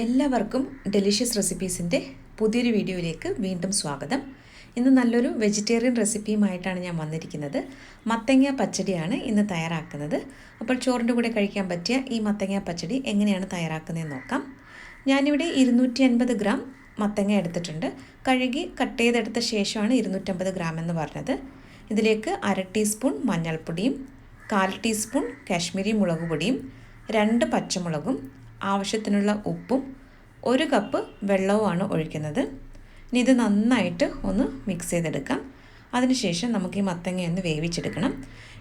എല്ലാവർക്കും ഡെലിഷ്യസ് റെസിപ്പീസിൻ്റെ പുതിയൊരു വീഡിയോയിലേക്ക് വീണ്ടും സ്വാഗതം. ഇന്ന് നല്ലൊരു വെജിറ്റേറിയൻ റെസിപ്പിയുമായിട്ടാണ് ഞാൻ വന്നിരിക്കുന്നത്. മത്തങ്ങ പച്ചടിയാണ് ഇന്ന് തയ്യാറാക്കുന്നത്. അപ്പോൾ ചോറിൻ്റെ കൂടെ കഴിക്കാൻ പറ്റിയ ഈ മത്തങ്ങ പച്ചടി എങ്ങനെയാണ് തയ്യാറാക്കുന്നതെന്ന് നോക്കാം. ഞാനിവിടെ 250 ഗ്രാം മത്തങ്ങ എടുത്തിട്ടുണ്ട്. കഴുകി കട്ട് ചെയ്തെടുത്ത ശേഷമാണ് 250 ഗ്രാം എന്ന് പറഞ്ഞത്. ഇതിലേക്ക് 1/2 ടീസ്പൂൺ മഞ്ഞൾപ്പൊടിയും 1/4 ടീസ്പൂൺ കാശ്മീരി മുളക് പൊടിയും 2 പച്ചമുളകും ആവശ്യത്തിനുള്ള ഉപ്പും 1 കപ്പ് വെള്ളവുമാണ് ഒഴിക്കുന്നത്. ഇനി ഇത് നന്നായിട്ട് ഒന്ന് മിക്സ് ചെയ്തെടുക്കാം. അതിനുശേഷം നമുക്ക് ഈ മത്തങ്ങ ഒന്ന് വേവിച്ചെടുക്കണം.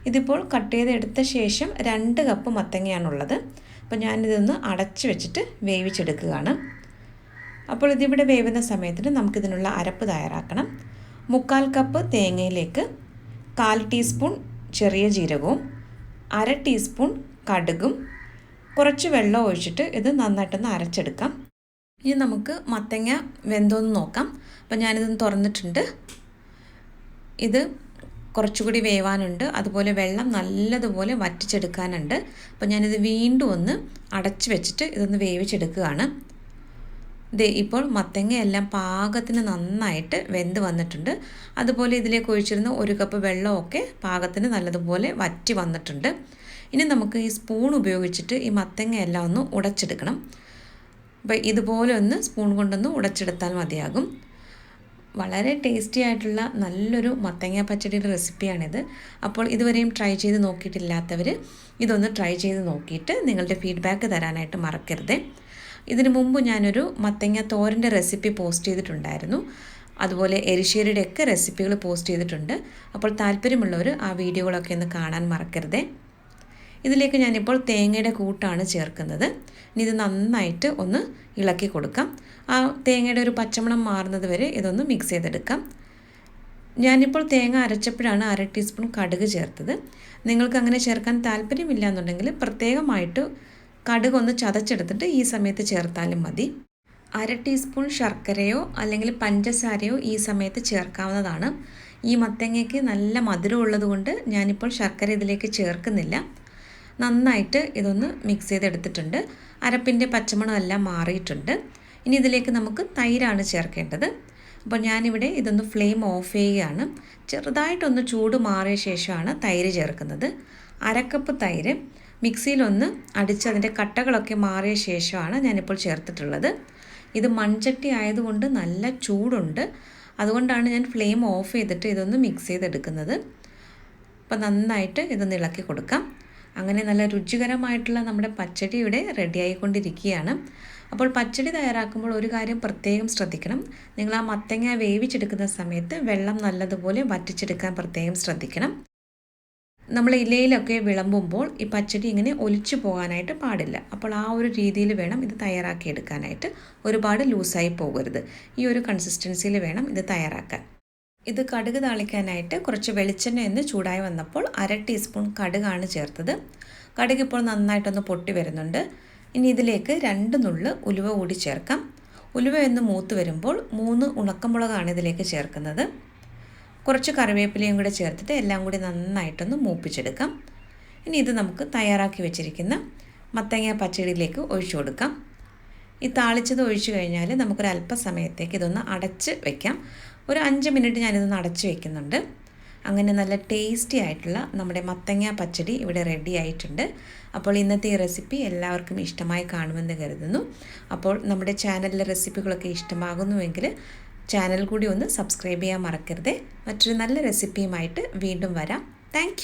ഇതിപ്പോൾ കട്ട് ചെയ്തെടുത്ത ശേഷം 2 കപ്പ് മത്തങ്ങയാണുള്ളത്. അപ്പോൾ ഞാനിതൊന്ന് അടച്ച് വെച്ചിട്ട് വേവിച്ചെടുക്കുകയാണ്. അപ്പോൾ ഇതിവിടെ വേവുന്ന സമയത്തിന് നമുക്കിതിനുള്ള അരപ്പ് തയ്യാറാക്കണം. 1/4 കപ്പ് തേങ്ങയിലേക്ക് 1/4 ടീസ്പൂൺ ചെറിയ ജീരകവും 1/2 ടീസ്പൂൺ കടുകും കുറച്ച് വെള്ളം ഒഴിച്ചിട്ട് ഇത് നന്നായിട്ടൊന്ന് അരച്ചെടുക്കാം. ഇനി നമുക്ക് മത്തങ്ങ വെന്തോന്ന് നോക്കാം. അപ്പോൾ ഞാനിതൊന്ന് തുറന്നിട്ടുണ്ട്. ഇത് കുറച്ചുകൂടി വേവാനുണ്ട്, അതുപോലെ വെള്ളം നല്ലതുപോലെ വറ്റിച്ചെടുക്കാനുണ്ട്. അപ്പോൾ ഞാനിത് വീണ്ടും ഒന്ന് അടച്ച് വെച്ചിട്ട് ഇതൊന്ന് വേവിച്ചെടുക്കുകയാണ്. ഇപ്പോൾ മത്തങ്ങയെല്ലാം പാകത്തിന് നന്നായിട്ട് വെന്ത് വന്നിട്ടുണ്ട്. അതുപോലെ ഇതിലേക്ക് ഒഴിച്ചിരുന്ന 1 കപ്പ് വെള്ളമൊക്കെ പാകത്തിന് നല്ലതുപോലെ വറ്റി വന്നിട്ടുണ്ട്. ഇനി നമുക്ക് ഈ സ്പൂൺ ഉപയോഗിച്ചിട്ട് ഈ മത്തങ്ങയെല്ലാം ഒന്ന് ഉടച്ചെടുക്കണം. അപ്പോൾ ഇതുപോലെ ഒന്ന് സ്പൂൺ കൊണ്ടൊന്ന് ഉടച്ചെടുത്താൽ മതിയാകും. വളരെ ടേസ്റ്റി ആയിട്ടുള്ള നല്ലൊരു മത്തങ്ങ പച്ചടിയുടെ റെസിപ്പിയാണിത്. അപ്പോൾ ഇതുവരെയും ട്രൈ ചെയ്ത് നോക്കിയിട്ടില്ലാത്തവർ ഇതൊന്ന് ട്രൈ ചെയ്ത് നോക്കിയിട്ട് നിങ്ങളുടെ ഫീഡ്ബാക്ക് തരാനായിട്ട് മറക്കരുത്. ഇതിനു മുമ്പ് ഞാനൊരു മത്തങ്ങ തോരൻ്റെ റെസിപ്പി പോസ്റ്റ് ചെയ്തിട്ടുണ്ടായിരുന്നു. അതുപോലെ എരിശ്ശേരിയുടെ ഒക്കെ റെസിപ്പികൾ പോസ്റ്റ് ചെയ്തിട്ടുണ്ട്. അപ്പോൾ താല്പര്യമുള്ളവർ ആ വീഡിയോകളൊക്കെ ഒന്ന് കാണാൻ മറക്കരുത്. ഇതിലേക്ക് ഞാനിപ്പോൾ തേങ്ങയുടെ കൂട്ടാണ് ചേർക്കുന്നത്. ഇനി ഇത് നന്നായിട്ട് ഒന്ന് ഇളക്കി കൊടുക്കാം. ആ തേങ്ങയുടെ ഒരു പച്ചമണം മാറുന്നത് വരെ ഇതൊന്ന് മിക്സ് ചെയ്തെടുക്കാം. ഞാനിപ്പോൾ തേങ്ങ അരച്ചപ്പോഴാണ് 1/2 ടീസ്പൂൺ കടുക് ചേർത്തത്. നിങ്ങൾക്ക് അങ്ങനെ ചേർക്കാൻ താല്പര്യമില്ല എന്നുണ്ടെങ്കിൽ പ്രത്യേകമായിട്ട് കടുക് ഒന്ന് ചതച്ചെടുത്തിട്ട് ഈ സമയത്ത് ചേർത്താലും മതി. 1/2 ടീസ്പൂൺ ശർക്കരയോ അല്ലെങ്കിൽ പഞ്ചസാരയോ ഈ സമയത്ത് ചേർക്കാവുന്നതാണ്. ഈ മത്തങ്ങയ്ക്ക് നല്ല മധുരം ഉള്ളതുകൊണ്ട് ഞാനിപ്പോൾ ശർക്കര ഇതിലേക്ക് ചേർക്കുന്നില്ല. നന്നായിട്ട് ഇതൊന്ന് മിക്സ് ചെയ്തെടുത്തിട്ടുണ്ട്. അരപ്പിൻ്റെ പച്ചമണം എല്ലാം മാറിയിട്ടുണ്ട്. ഇനി ഇതിലേക്ക് നമുക്ക് തൈരാണ് ചേർക്കേണ്ടത്. അപ്പോൾ ഞാനിവിടെ ഇതൊന്ന് ഫ്ലെയിം ഓഫ് ചെയ്യുകയാണ്. ചെറുതായിട്ടൊന്ന് ചൂട് മാറിയ ശേഷമാണ് തൈര് ചേർക്കുന്നത്. 1/2 കപ്പ് തൈര് മിക്സിയിലൊന്ന് അടിച്ച് അതിൻ്റെ കട്ടകളൊക്കെ മാറിയ ശേഷമാണ് ഞാനിപ്പോൾ ചേർത്തിട്ടുള്ളത്. ഇത് മൺചട്ടി ആയതുകൊണ്ട് നല്ല ചൂടുണ്ട്. അതുകൊണ്ടാണ് ഞാൻ ഫ്ലെയിം ഓഫ് ചെയ്തിട്ട് ഇതൊന്ന് മിക്സ് ചെയ്തെടുക്കുന്നത്. അപ്പോൾ നന്നായിട്ട് ഇതൊന്ന് ഇളക്കി കൊടുക്കാം. അങ്ങനെ നല്ല രുചികരമായിട്ടുള്ള നമ്മുടെ പച്ചടി ഇവിടെ റെഡിയായിക്കൊണ്ടിരിക്കുകയാണ്. അപ്പോൾ പച്ചടി തയ്യാറാക്കുമ്പോൾ ഒരു കാര്യം പ്രത്യേകം ശ്രദ്ധിക്കണം. നിങ്ങൾ ആ മത്തങ്ങ വേവിച്ചെടുക്കുന്ന സമയത്ത് വെള്ളം നല്ലതുപോലെ വറ്റിച്ചെടുക്കാൻ പ്രത്യേകം ശ്രദ്ധിക്കണം. നമ്മൾ ഇലയിലൊക്കെ വിളമ്പുമ്പോൾ ഈ പച്ചടി ഇങ്ങനെ ഒലിച്ചു പോകാനായിട്ട് പാടില്ല. അപ്പോൾ ആ ഒരു രീതിയിൽ വേണം ഇത് തയ്യാറാക്കിയെടുക്കാനായിട്ട്. ഒരുപാട് ലൂസായി പോകരുത്. ഈ ഒരു കൺസിസ്റ്റൻസിയിൽ വേണം ഇത് തയ്യാറാക്കാൻ. ഇത് കടുക് താളിക്കാനായിട്ട് കുറച്ച് വെളിച്ചെണ്ണ എന്ന് ചൂടായി വന്നപ്പോൾ 1/2 ടീസ്പൂൺ കടുകാണ് ചേർത്തത്. കടുക് ഇപ്പോൾ നന്നായിട്ടൊന്ന് പൊട്ടി വരുന്നുണ്ട്. ഇനി ഇതിലേക്ക് 2 നുള്ള് ഉലുവ കൂടി ചേർക്കാം. ഉലുവ എന്ന് മൂത്ത് വരുമ്പോൾ 3 ഉണക്കമുളകാണ് ഇതിലേക്ക് ചേർക്കുന്നത്. കുറച്ച് കറിവേപ്പിലയും കൂടെ ചേർത്തിട്ട് എല്ലാം കൂടി നന്നായിട്ടൊന്ന് മൂപ്പിച്ചെടുക്കാം. ഇനി ഇത് നമുക്ക് തയ്യാറാക്കി വെച്ചിരിക്കുന്ന മത്തങ്ങ പച്ചടിയിലേക്ക് ഒഴിച്ചു കൊടുക്കാം. ഈ താളിച്ചത് ഒഴിച്ചു കഴിഞ്ഞാൽ നമുക്കൊരു അല്പസമയത്തേക്ക് ഇതൊന്ന് അടച്ച് വയ്ക്കാം. ഒരു 5 മിനിറ്റ് ഞാനിതൊന്ന് അടച്ച് വയ്ക്കുന്നുണ്ട്. അങ്ങനെ നല്ല ടേസ്റ്റി ആയിട്ടുള്ള നമ്മുടെ മത്തങ്ങ പച്ചടി ഇവിടെ റെഡി ആയിട്ടുണ്ട്. അപ്പോൾ ഇന്നത്തെ ഈ റെസിപ്പി എല്ലാവർക്കും ഇഷ്ടമായി കാണുമെന്ന് കരുതുന്നു. അപ്പോൾ നമ്മുടെ ചാനലിലെ റെസിപ്പികളൊക്കെ ഇഷ്ടമാകുന്നുവെങ്കിൽ ചാനൽ കൂടി ഒന്ന് സബ്സ്ക്രൈബ് ചെയ്യാൻ മറക്കരുത്. മറ്റൊരു നല്ല റെസിപ്പിയുമായിട്ട് വീണ്ടും വരാം. താങ്ക്